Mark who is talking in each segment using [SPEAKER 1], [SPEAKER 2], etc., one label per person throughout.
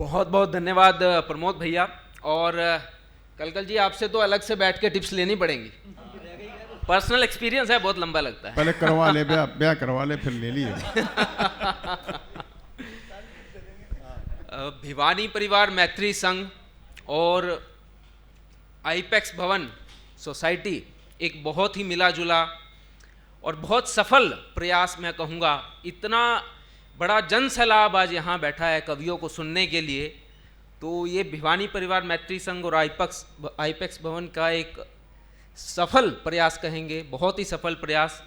[SPEAKER 1] बहुत बहुत धन्यवाद प्रमोद भैया। और कलकल जी, आपसे तो अलग से बैठ के टिप्स लेनी पड़ेंगी, पर्सनल एक्सपीरियंस है, बहुत लंबा लगता है।
[SPEAKER 2] पहले करवा ले, ब्याह करवा ले, फिर ले लिए।
[SPEAKER 1] भिवानी परिवार मैत्री संघ और आईपेक्स भवन सोसाइटी एक बहुत ही मिला जुला और बहुत सफल प्रयास मैं कहूँगा। इतना बड़ा जन सैलाब आज यहाँ बैठा है कवियों को सुनने के लिए, तो ये भिवानी परिवार मैत्री संघ और आईपेक्स भवन का एक सफल प्रयास कहेंगे, बहुत ही सफल प्रयास।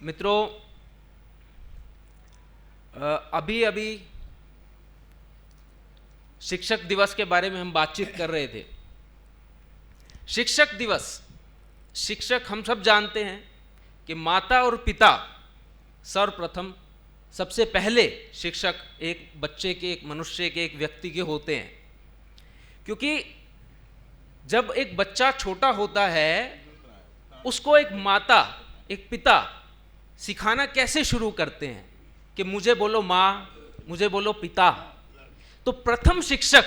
[SPEAKER 1] मित्रों, अभी शिक्षक दिवस के बारे में हम बातचीत कर रहे थे। शिक्षक दिवस, शिक्षक हम सब जानते हैं कि माता और पिता सर्वप्रथम सबसे पहले शिक्षक एक बच्चे के, एक मनुष्य के, एक व्यक्ति के होते हैं। क्योंकि जब एक बच्चा छोटा होता है उसको एक माता, एक पिता सिखाना कैसे शुरू करते हैं कि मुझे बोलो माँ, मुझे बोलो पिता। तो प्रथम शिक्षक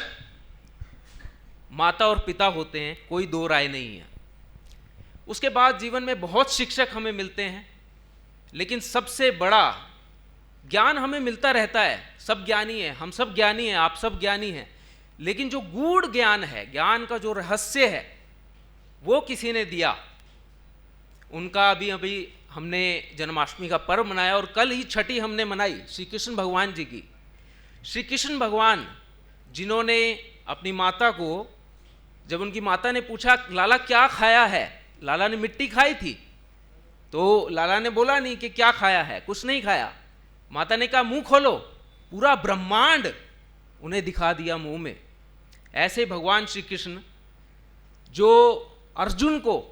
[SPEAKER 1] माता और पिता होते हैं, कोई दो राय नहीं है। उसके बाद जीवन में बहुत शिक्षक हमें मिलते हैं, लेकिन सबसे बड़ा ज्ञान हमें मिलता रहता है। सब ज्ञानी हैं, हम सब ज्ञानी हैं, आप सब ज्ञानी हैं, लेकिन जो गूढ़ ज्ञान है, ज्ञान का जो रहस्य है, वो किसी ने दिया। उनका अभी हमने जन्माष्टमी का पर्व मनाया और कल ही छठी हमने मनाई श्री कृष्ण भगवान जी की। श्री कृष्ण भगवान जिन्होंने अपनी माता को, जब उनकी माता ने पूछा लाला क्या खाया है, लाला ने मिट्टी खाई थी, तो लाला ने बोला नहीं कि क्या खाया है, कुछ नहीं खाया। माता ने कहा मुंह खोलो, पूरा ब्रह्मांड उन्हें दिखा दिया मुंह में। ऐसे भगवान श्री कृष्ण जो अर्जुन को,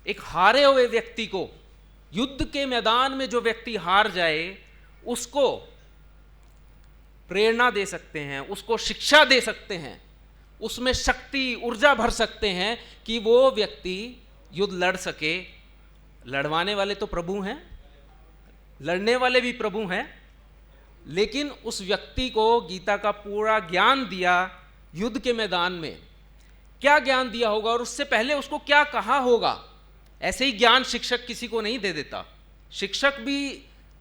[SPEAKER 1] एक हारे हुए व्यक्ति को, युद्ध के मैदान में जो व्यक्ति हार जाए उसको प्रेरणा दे सकते हैं, उसको शिक्षा दे सकते हैं, उसमें शक्ति ऊर्जा भर सकते हैं कि वो व्यक्ति युद्ध लड़ सके। लड़वाने वाले तो प्रभु हैं, लड़ने वाले भी प्रभु हैं, लेकिन उस व्यक्ति को गीता का पूरा ज्ञान दिया युद्ध के मैदान में। क्या ज्ञान दिया होगा और उससे पहले उसको क्या कहा होगा, ऐसे ही ज्ञान शिक्षक किसी को नहीं दे देता। शिक्षक भी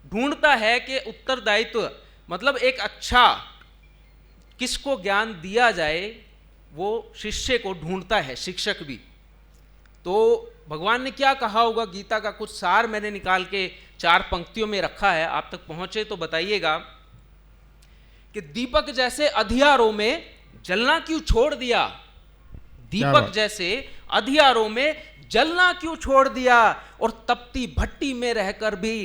[SPEAKER 1] ढूंढता है कि उत्तरदायित्व, मतलब एक अच्छा किसको ज्ञान दिया जाए, वो शिष्य को ढूंढता है शिक्षक भी। तो भगवान ने क्या कहा होगा, गीता का कुछ सार मैंने निकाल के 4 पंक्तियों में रखा है, आप तक पहुंचे तो बताइएगा। कि दीपक जैसे अधियारों में जलना क्यों छोड़ दिया, दीपक जैसे अधियारों में जलना क्यों छोड़ दिया, और तपती भट्टी में रहकर भी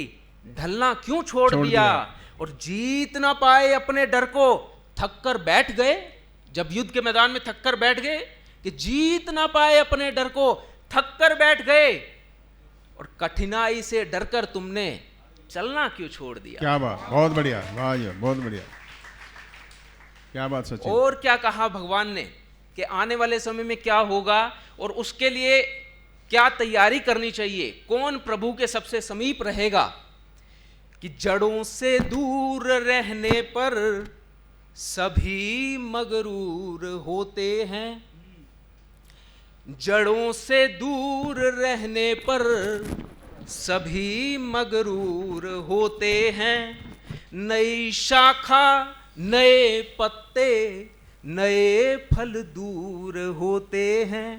[SPEAKER 1] ढलना क्यों छोड़ दिया, और जीत ना पाए अपने डर को, थक कर बैठ गए। जब युद्ध के मैदान में थक कर बैठ गए, कि जीत ना पाए अपने डर को, थक कर बैठ गए, और कठिनाई से डरकर तुमने चलना क्यों छोड़ दिया।
[SPEAKER 2] क्या बात, बहुत बढ़िया, वाह जी, बहुत बढ़िया, क्या बात सचिन।
[SPEAKER 1] और क्या कहा भगवान ने कि आने वाले समय में क्या होगा और उसके लिए क्या तैयारी करनी चाहिए, कौन प्रभु के सबसे समीप रहेगा। कि जड़ों से दूर रहने पर सभी मगरूर होते हैं, जड़ों से दूर रहने पर सभी मगरूर होते हैं। नई शाखा, नए पत्ते, नए फल दूर होते हैं।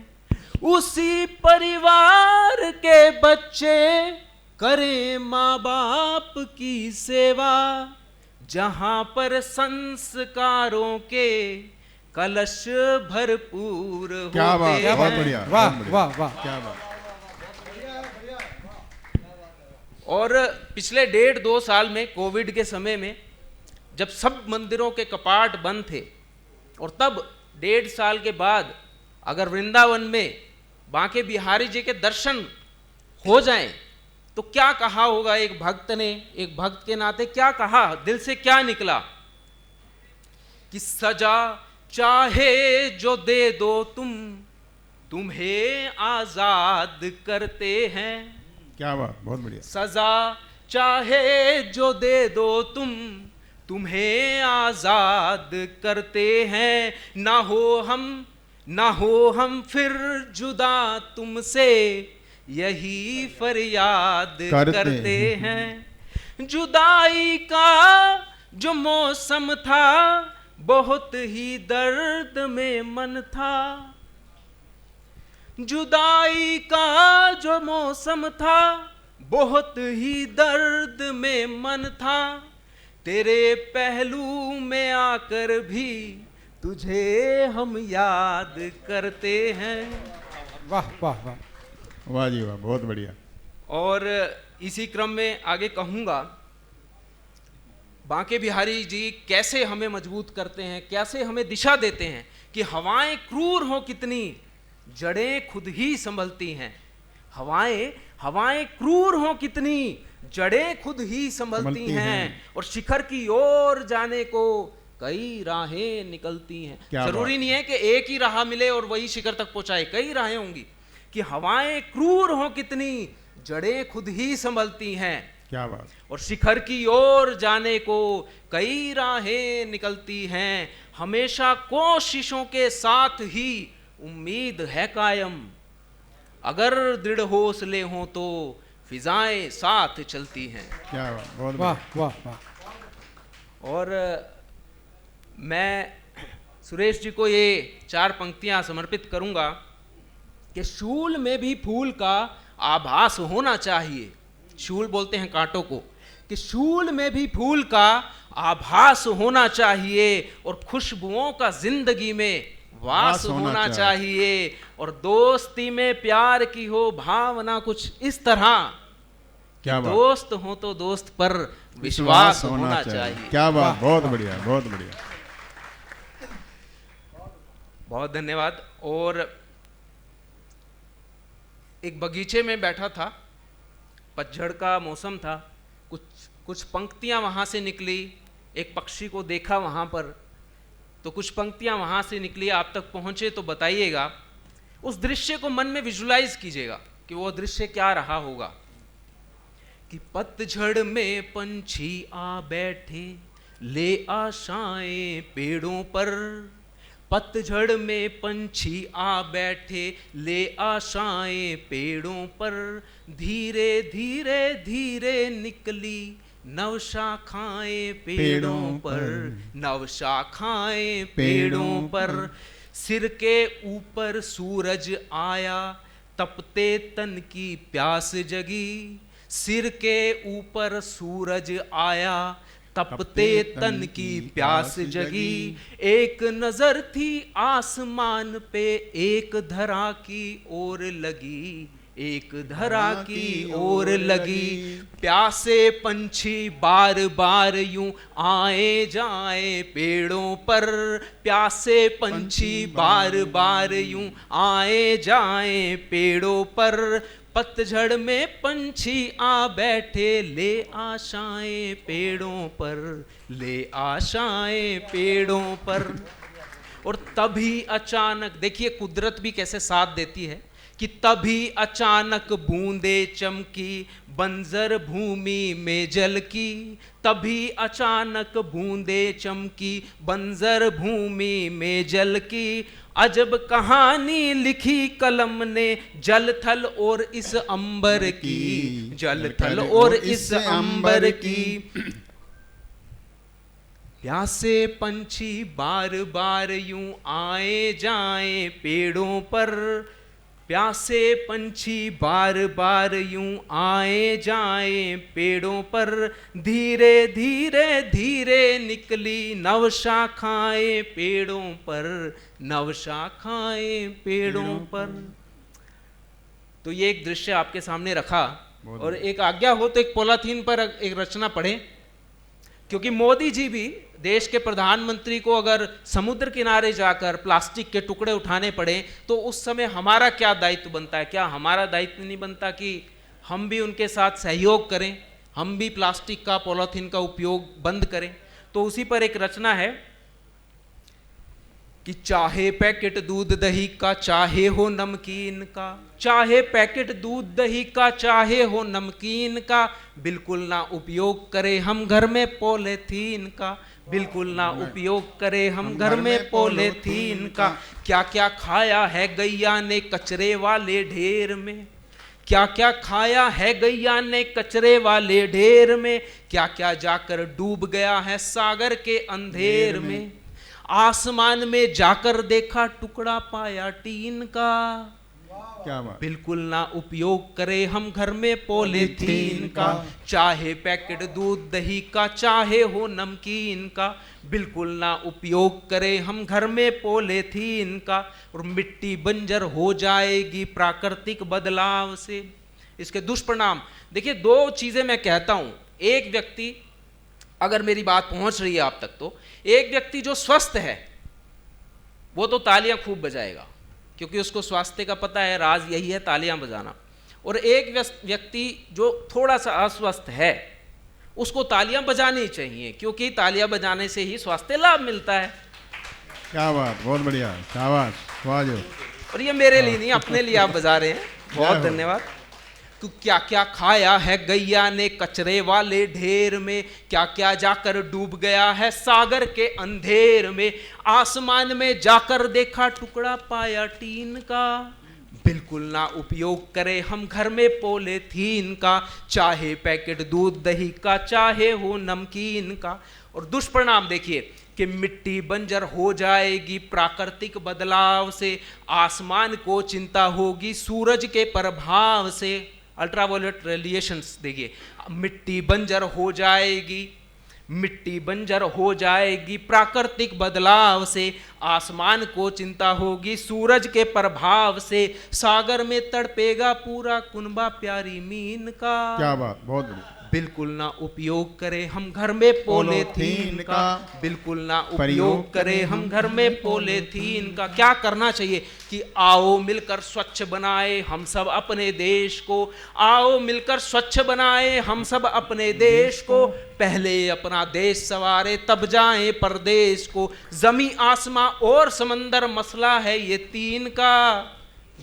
[SPEAKER 1] उसी परिवार के बच्चे करें माँ बाप की सेवा, जहां पर संस्कारों के कलश भरपूर होते हैं।
[SPEAKER 2] बहुत बढ़िया,
[SPEAKER 3] वाह वाह वाह,
[SPEAKER 2] क्या बात।
[SPEAKER 1] और पिछले 1.5-2 साल में, कोविड के समय में, जब सब मंदिरों के कपाट बंद थे, और तब 1.5 साल के बाद अगर वृंदावन में बांके बिहारी जी के दर्शन हो जाएं, तो क्या कहा होगा एक भक्त ने, एक भक्त के नाते क्या कहा, दिल से क्या निकला। कि सजा चाहे जो दे दो तुम, तुम्हें आजाद करते हैं।
[SPEAKER 2] क्या बात, बहुत बढ़िया।
[SPEAKER 1] सजा चाहे जो दे दो तुम, तुम्हें आजाद करते हैं, ना हो हम फिर जुदा तुमसे, यही फरियाद करते हैं। जुदाई का जो मौसम था, बहुत ही दर्द में मन था। जुदाई का जो मौसम था, बहुत ही दर्द में मन था। तेरे पहलू में आकर भी तुझे हम याद करते हैं।
[SPEAKER 3] वाह वाह वाह,
[SPEAKER 2] वाह जी वाह, बहुत बढ़िया।
[SPEAKER 1] और इसी क्रम में आगे कहूँगा, बांके बिहारी जी कैसे हमें मजबूत करते हैं, कैसे हमें दिशा देते हैं कि हवाएं क्रूर हो कितनी, जड़ें खुद ही संभलती हैं। हवाएं क्रूर हो कितनी, जड़ें खुद ही संभलती हैं। और शिखर की ओर जाने को कई राहें निकलती हैं। जरूरी नहीं है कि एक ही राह मिले और वही शिखर तक पहुंचाए, कई राहें होंगी। कि हवाएं क्रूर हो कितनी, जड़ें खुद ही संभलती हैं।
[SPEAKER 2] क्या बात।
[SPEAKER 1] और शिखर की ओर जाने को कई राहें निकलती हैं। हमेशा कोशिशों के साथ ही उम्मीद है कायम, अगर दृढ़ हौसले हों तो फिजाएं साथ चलती हैं।
[SPEAKER 2] क्या बात, बहुत
[SPEAKER 3] वाह वाह वाह।
[SPEAKER 1] और मैं सुरेश जी को ये 4 पंक्तियां समर्पित करूंगा कि शूल में भी फूल का आभास होना चाहिए। शूल बोलते हैं कांटों को, कि शूल में भी फूल का आभास होना चाहिए। और खुशबुओं का जिंदगी में वास होना चाहिए। और दोस्ती में प्यार की हो भावना कुछ इस तरह,
[SPEAKER 2] क्या बात।
[SPEAKER 1] दोस्त हो तो दोस्त पर विश्वास होना चाहिए।
[SPEAKER 2] क्या बात, बहुत बढ़िया, बहुत बढ़िया।
[SPEAKER 1] बहुत धन्यवाद। और एक बगीचे में बैठा था, पतझड़ का मौसम था, कुछ पंक्तियां वहां से निकली। एक पक्षी को देखा वहां पर, तो कुछ पंक्तियां वहां से निकली, आप तक पहुंचे तो बताइएगा। उस दृश्य को मन में विजुलाइज कीजिएगा कि वो दृश्य क्या रहा होगा। कि पतझड़ में पंछी आ बैठे, ले आशाएं पेड़ों पर। पतझड़ में पंछी आ बैठे, ले आशाएं पेड़ों पर। धीरे धीरे धीरे निकली नव शाखाएं पेड़ों पर, नव शाखाएं पेड़ों पर। सिर के ऊपर सूरज आया, तपते तन की प्यास जगी। सिर के ऊपर सूरज आया, तपते तन की प्यास जगी। एक नजर थी आसमान पे, एक धरा की ओर लगी, एक धरा की ओर लगी। प्यासे पंछी बार बार यूं आए जाए पेड़ों पर। प्यासे पंछी बार बार यूं आए जाए पेड़ों पर। पतझड़ में पंछी आ बैठे, ले आशाएं पेड़ों पर, ले आशाएं पेड़ों पर। और तभी अचानक, देखिए कुदरत भी कैसे साथ देती है, कि तभी अचानक बूंदे चमकी बंजर भूमि में जल की। तभी अचानक बूंदे चमकी बंजर भूमि में जल की। अजब कहानी लिखी कलम ने, जल थल और इस अंबर की, जल थल और इस अंबर की। प्यासे पंछी बार बार यूं आए जाएं पेड़ों पर। प्यासे पंछी बार बार यूं आए जाएं पेड़ों पर। धीरे धीरे धीरे निकली नव शाखाएं पेड़ों पर, नव शाखाएं पेड़ों पर। तो ये एक दृश्य आपके सामने रखा। और एक आज्ञा हो तो एक पॉलीथीन पर एक रचना पढ़े, क्योंकि मोदी जी भी देश के प्रधानमंत्री को अगर समुद्र किनारे जाकर प्लास्टिक के टुकड़े उठाने पड़े तो उस समय हमारा क्या दायित्व बनता है? क्या हमारा दायित्व नहीं बनता कि हम भी उनके साथ सहयोग करें, हम भी प्लास्टिक का, पॉलीथीन का उपयोग बंद करें? तो उसी पर एक रचना है कि चाहे पैकेट दूध दही का, चाहे हो नमकीन का, चाहे पैकेट दूध दही का, चाहे हो नमकीन का, बिल्कुल ना उपयोग करें हम घर में पॉलीथीन का, बिल्कुल ना उपयोग करें हम घर में पॉलीथीन का। क्या क्या खाया है गैया ने कचरे वाले ढेर में, क्या क्या खाया है गैया ने कचरे वाले ढेर में, क्या क्या जाकर डूब गया है सागर के अंधेर में। आसमान में जाकर देखा टुकड़ा पाया टीन का,
[SPEAKER 2] क्या बात।
[SPEAKER 1] बिल्कुल ना उपयोग करें हम घर में पॉलीथीन का। चाहे पैकेट दूध दही का, चाहे हो नमकीन का, बिल्कुल ना उपयोग करें हम घर में पॉलीथीन का। और मिट्टी बंजर हो जाएगी प्राकृतिक बदलाव से। इसके दुष्परिणाम देखिए, दो चीजें मैं कहता हूं। एक व्यक्ति, अगर मेरी बात पहुंच रही है आप तक, तो एक व्यक्ति जो स्वस्थ है वो तो तालियां खूब बजाएगा, क्योंकि उसको स्वास्थ्य का पता है, राज यही है तालियां बजाना। और एक व्यक्ति जो थोड़ा सा अस्वस्थ है उसको तालियां बजानी चाहिए, क्योंकि तालियां बजाने से ही स्वास्थ्य लाभ मिलता है।
[SPEAKER 2] क्या बात, बहुत बढ़िया, शाबाश, वाह जो।
[SPEAKER 1] और ये मेरे लिए नहीं, अपने लिए आप बजा रहे हैं, बहुत धन्यवाद। तो क्या क्या खाया है गैया ने कचरे वाले ढेर में, क्या क्या जाकर डूब गया है सागर के अंधेर में। आसमान में जाकर देखा टुकड़ा पाया टीन का, बिल्कुल ना उपयोग करें हम घर में पॉलीथीन का। चाहे पैकेट दूध दही का, चाहे हो नमकीन का। और दुष्परिणाम देखिए कि मिट्टी बंजर हो जाएगी प्राकृतिक बदलाव से। आसमान को चिंता होगी सूरज के प्रभाव से, अल्ट्रावायलेट रेडिएशंस। देखिए, मिट्टी बंजर हो जाएगी, मिट्टी बंजर हो जाएगी प्राकृतिक बदलाव से। आसमान को चिंता होगी सूरज के प्रभाव से। सागर में तड़पेगा पूरा कुनबा प्यारी मीन का।
[SPEAKER 2] क्या बात, बहुत बढ़िया।
[SPEAKER 1] बिल्कुल ना उपयोग करें हम घर में पॉलीथीन का, बिल्कुल ना उपयोग करें हम घर में पॉलीथीन का। क्या करना चाहिए कि आओ मिलकर स्वच्छ बनाए हम सब अपने देश को, आओ मिलकर स्वच्छ बनाए हम सब अपने देश को। पहले अपना देश सवारे तब जाएं परदेश को। जमी आसमां और समंदर मसला है ये तीन का,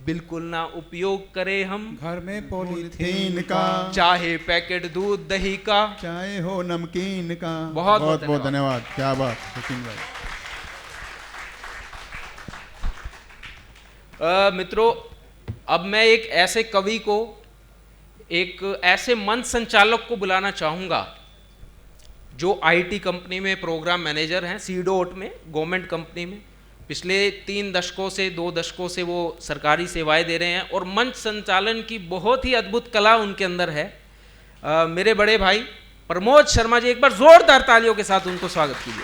[SPEAKER 1] बिल्कुल ना उपयोग करें हम
[SPEAKER 3] घर में
[SPEAKER 2] पॉलीथीन का।
[SPEAKER 1] चाहे पैकेट दूध दही का,
[SPEAKER 2] चाहे हो नमकीन का।
[SPEAKER 1] बहुत
[SPEAKER 2] बहुत बहुत धन्यवाद। क्या बात सचिन भाई।
[SPEAKER 1] मित्रों, अब मैं एक ऐसे कवि को, एक ऐसे मंच संचालक को बुलाना चाहूंगा जो आईटी कंपनी में प्रोग्राम मैनेजर हैं, सीडोट में, गवर्नमेंट कंपनी में। पिछले 3 दशकों से 2 दशकों से वो सरकारी सेवाएं दे रहे हैं और मंच संचालन की बहुत ही अद्भुत कला उनके अंदर है। मेरे बड़े भाई प्रमोद शर्मा जी, एक बार जोरदार तालियों के साथ उनको स्वागत कीजिए।